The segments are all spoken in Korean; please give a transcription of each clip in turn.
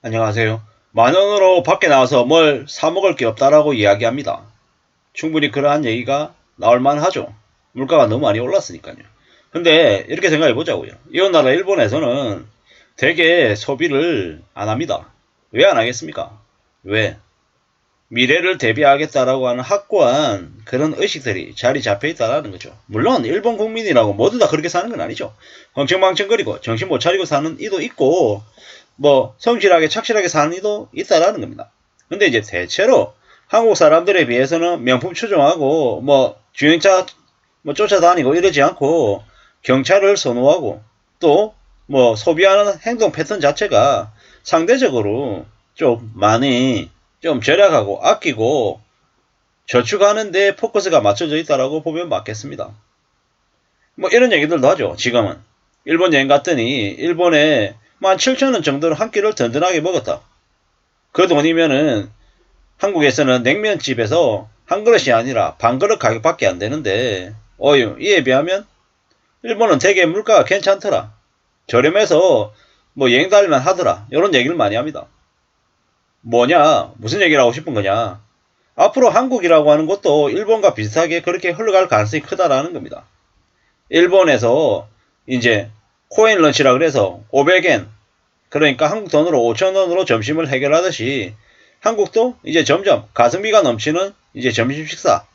안녕하세요. 만 원으로 밖에 나와서 뭘 사 먹을 게 없다라고 이야기합니다. 충분히 그러한 얘기가 나올 만하죠. 물가가 너무 많이 올랐으니까요. 근데 이렇게 생각해 보자고요. 이웃 나라 일본에서는 되게 소비를 안 합니다. 왜 안 하겠습니까? 왜? 미래를 대비하겠다라고 하는 확고한 그런 의식들이 자리 잡혀 있다라는 거죠. 물론 일본 국민이라고 모두 다 그렇게 사는 건 아니죠. 엉청망청거리고 정신 못 차리고 사는 이도 있고 뭐 성실하게 착실하게 사는 이도 있다라는 겁니다. 근데 이제 대체로 한국 사람들에 비해서는 명품 추종하고 뭐 주행차 뭐 쫓아다니고 이러지 않고 경차를 선호하고 또 뭐 소비하는 행동 패턴 자체가 상대적으로 좀 많이 좀 절약하고 아끼고 저축하는 데 포커스가 맞춰져 있다라고 보면 맞겠습니다. 뭐 이런 얘기들도 하죠. 지금은 일본 여행 갔더니 일본에 17,000원 정도로 한 끼를 든든하게 먹었다. 그 돈이면은 한국에서는 냉면집에서 한 그릇이 아니라 반 그릇 가격밖에 안 되는데 어유 이에 비하면 일본은 되게 물가가 괜찮더라. 저렴해서 뭐 여행 다닐만 하더라. 이런 얘기를 많이 합니다. 뭐냐? 무슨 얘기를 하고 싶은 거냐? 앞으로 한국이라고 하는 것도 일본과 비슷하게 그렇게 흘러갈 가능성이 크다라는 겁니다. 일본에서 이제 코인 런치라 그래서 500엔 그러니까 한국 돈으로 5,000원으로 점심을 해결하듯이 한국도 이제 점점 가성비가 넘치는 이제 점심 식사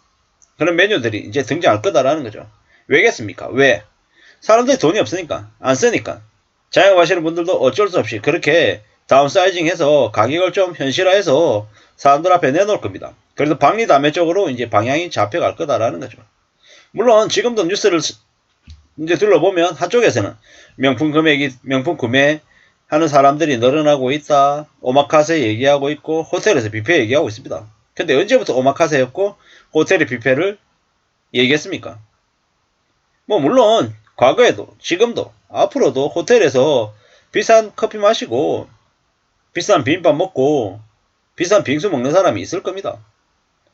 그런 메뉴들이 이제 등장할 거다라는 거죠. 왜겠습니까? 왜? 사람들이 돈이 없으니까 안 쓰니까 자영업하시는 분들도 어쩔 수 없이 그렇게 다운사이징해서 가격을 좀 현실화해서 사람들 앞에 내놓을 겁니다. 그래서 박리담회적으로 이제 방향이 잡혀갈 거다라는 거죠. 물론 지금도 뉴스를 이제 둘러보면 한쪽에서는 명품 구매하는 사람들이 늘어나고 있다. 오마카세 얘기하고 있고 호텔에서 뷔페 얘기하고 있습니다. 근데 언제부터 오마카세였고 호텔의 뷔페를 얘기했습니까? 뭐 물론 과거에도 지금도 앞으로도 호텔에서 비싼 커피 마시고 비싼 비빔밥 먹고 비싼 빙수 먹는 사람이 있을 겁니다.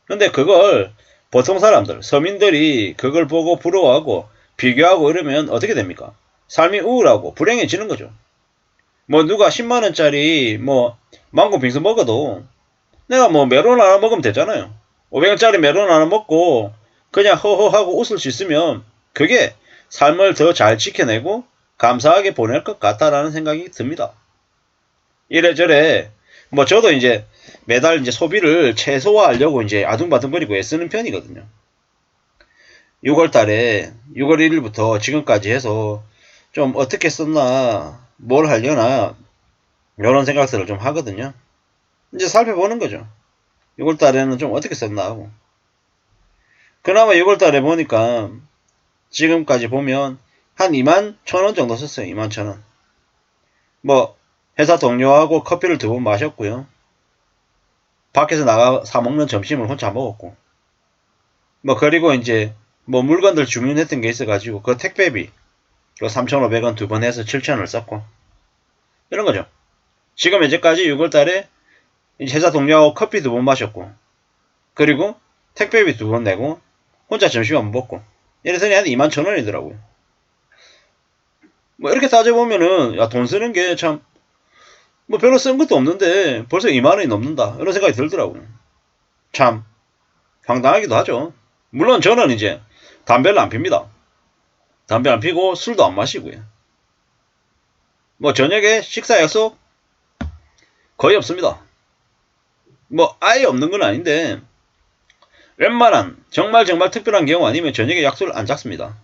근데 그걸 보통 사람들, 서민들이 그걸 보고 부러워하고 비교하고 이러면 어떻게 됩니까? 삶이 우울하고 불행해지는 거죠. 뭐 누가 10만원짜리 뭐 망고 빙수 먹어도 내가 뭐 메론 하나 먹으면 되잖아요. 500원짜리 메론 하나 먹고 그냥 허허하고 웃을 수 있으면 그게 삶을 더 잘 지켜내고 감사하게 보낼 것 같다라는 생각이 듭니다. 이래저래 뭐 저도 이제 매달 이제 소비를 최소화하려고 이제 아둥바둥거리고 애쓰는 편이거든요. 6월 달에 6월 1일부터 지금까지 해서 좀 어떻게 썼나 뭘 하려나 이런 생각들을 좀 하거든요. 이제 살펴보는 거죠. 6월 달에는 좀 어떻게 썼나 하고. 그나마 6월 달에 보니까 지금까지 보면 한 2만 1,000원 정도 썼어요. 2만 1,000원. 뭐 회사 동료하고 커피를 2번 마셨고요. 밖에서 나가 사 먹는 점심을 혼자 먹었고. 뭐 그리고 이제 뭐 물건들 주문했던 게 있어가지고 그 택배비 그 3,500원 2번 해서 7,000원을 썼고 이런 거죠. 지금 현재까지 6월 달에 회사 동료하고 커피 2번 마셨고 그리고 택배비 2번 내고 혼자 점심 안 먹고 이래서니 한 2만 1,000원이더라고요. 뭐 이렇게 따져보면은 야 돈 쓰는 게 참 뭐 별로 쓴 것도 없는데 벌써 2만 원이 넘는다 이런 생각이 들더라고요. 참 황당하기도 하죠. 물론 저는 이제 담배를 안 핍니다. 담배 안 피고 술도 안 마시고요. 뭐 저녁에 식사 약속 거의 없습니다. 뭐 아예 없는 건 아닌데 웬만한 정말 특별한 경우 아니면 저녁에 약속을 안 잡습니다.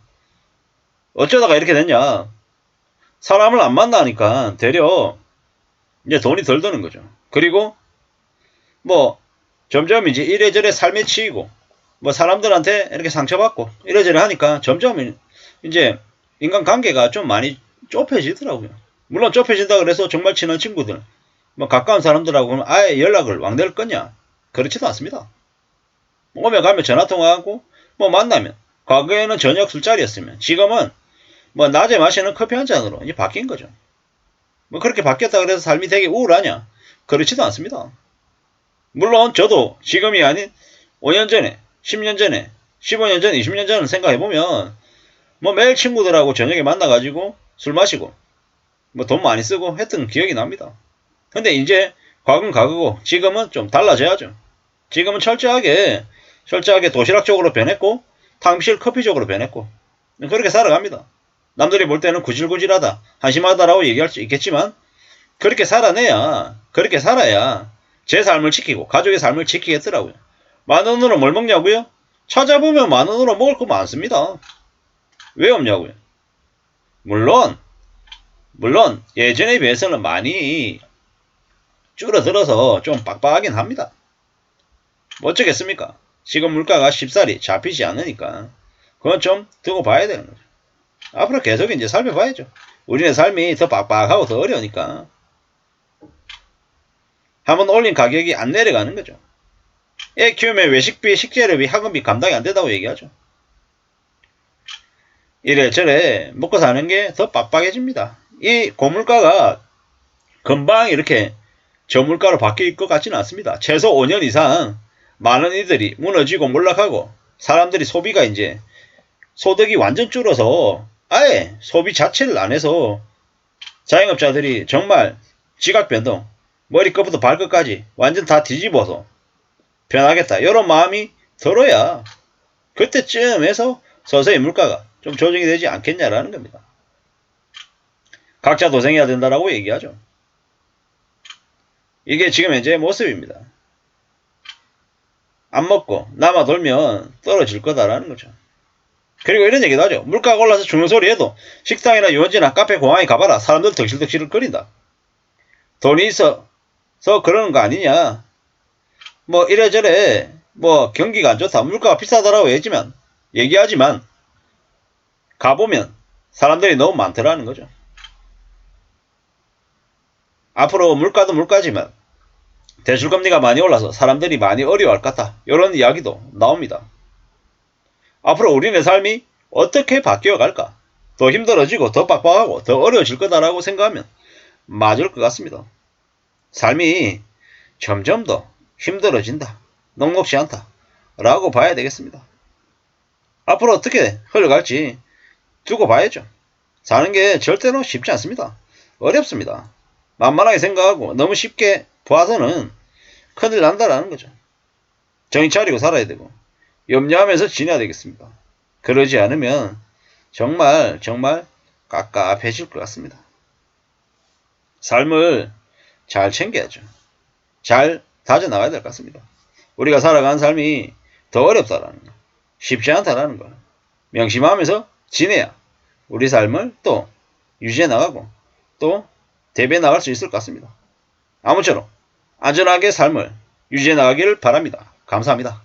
어쩌다가 이렇게 됐냐? 사람을 안 만나니까 되려 이제 돈이 덜 드는 거죠. 그리고 뭐 점점 이제 이래저래 삶에 치이고 뭐 사람들한테 이렇게 상처받고 이래저래 하니까 점점 이제 인간관계가 좀 많이 좁혀지더라고요. 물론 좁혀진다 그래서 정말 친한 친구들 뭐 가까운 사람들하고는 아예 연락을 왕래를 끊냐? 그렇지도 않습니다. 오면 가면 전화통화하고 뭐 만나면 과거에는 저녁 술자리였으면 지금은 뭐 낮에 마시는 커피 한 잔으로 이제 바뀐 거죠. 뭐 그렇게 바뀌었다 그래서 삶이 되게 우울하냐? 그렇지도 않습니다. 물론 저도 지금이 아닌 5년 전에, 10년 전에, 15년 전, 20년 전을 생각해보면 뭐 매일 친구들하고 저녁에 만나가지고 술 마시고 뭐 돈 많이 쓰고 했던 기억이 납니다. 근데 이제 과거는 과거고 지금은 좀 달라져야죠. 지금은 철저하게 도시락 쪽으로 변했고 탕비실 커피 쪽으로 변했고 그렇게 살아갑니다. 남들이 볼 때는 구질구질하다, 한심하다라고 얘기할 수 있겠지만 그렇게 그렇게 살아야 제 삶을 지키고 가족의 삶을 지키겠더라고요. 10,000원으로 뭘 먹냐고요? 찾아보면 10,000원으로 먹을 거 많습니다. 왜 없냐고요? 물론 예전에 비해서는 많이 줄어들어서 좀 빡빡하긴 합니다. 뭐 어쩌겠습니까? 지금 물가가 쉽사리 잡히지 않으니까 그건 좀 두고 봐야 되는 거죠. 앞으로 계속 이제 살펴봐야죠. 우리네 삶이 더 빡빡하고 더 어려우니까 한번 올린 가격이 안 내려가는 거죠. 애 키우면 외식비, 식재료비, 학원비 감당이 안 된다고 얘기하죠. 이래저래 먹고 사는 게 더 빡빡해집니다. 이 고물가가 금방 이렇게 저물가로 바뀔 것 같지는 않습니다. 최소 5년 이상 많은 이들이 무너지고 몰락하고 사람들이 소비가 이제 소득이 완전 줄어서 아예 소비 자체를 안 해서 자영업자들이 정말 지각 변동, 머리끝부터 발끝까지 완전 다 뒤집어서 변하겠다. 이런 마음이 들어야 그때쯤 해서 서서히 물가가 좀 조정이 되지 않겠냐라는 겁니다. 각자 도생해야 된다라고 얘기하죠. 이게 지금 현재의 모습입니다. 안 먹고 남아 돌면 떨어질 거다라는 거죠. 그리고 이런 얘기도 하죠. 물가가 올라서 죽는 소리 해도 식당이나 유원지나 카페 공항에 가봐라. 사람들 덕실덕실 거린다. 돈이 있어서 그러는 거 아니냐. 뭐 이래저래 뭐 경기가 안 좋다. 물가가 비싸다라고 얘기하지만 가보면 사람들이 너무 많더라는 거죠. 앞으로 물가도 물가지만 대출금리가 많이 올라서 사람들이 많이 어려워할 것 같다. 이런 이야기도 나옵니다. 앞으로 우리네 삶이 어떻게 바뀌어갈까? 더 힘들어지고 더 빡빡하고 더 어려워질 거다라고 생각하면 맞을 것 같습니다. 삶이 점점 더 힘들어진다. 녹록지 않다. 라고 봐야 되겠습니다. 앞으로 어떻게 흘러갈지 두고 봐야죠. 사는 게 절대로 쉽지 않습니다. 어렵습니다. 만만하게 생각하고 너무 쉽게 봐서는 큰일 난다라는 거죠. 정신 차리고 살아야 되고 염려하면서 지내야 되겠습니다. 그러지 않으면 정말 깝깝해질 것 같습니다. 삶을 잘 챙겨야죠. 잘 다져나가야 될 것 같습니다. 우리가 살아가는 삶이 더 어렵다라는 거, 쉽지 않다라는 거 명심하면서 지내야 우리 삶을 또 유지해 나가고 또 대비해 나갈 수 있을 것 같습니다. 아무쪼록 안전하게 삶을 유지해 나가기를 바랍니다. 감사합니다.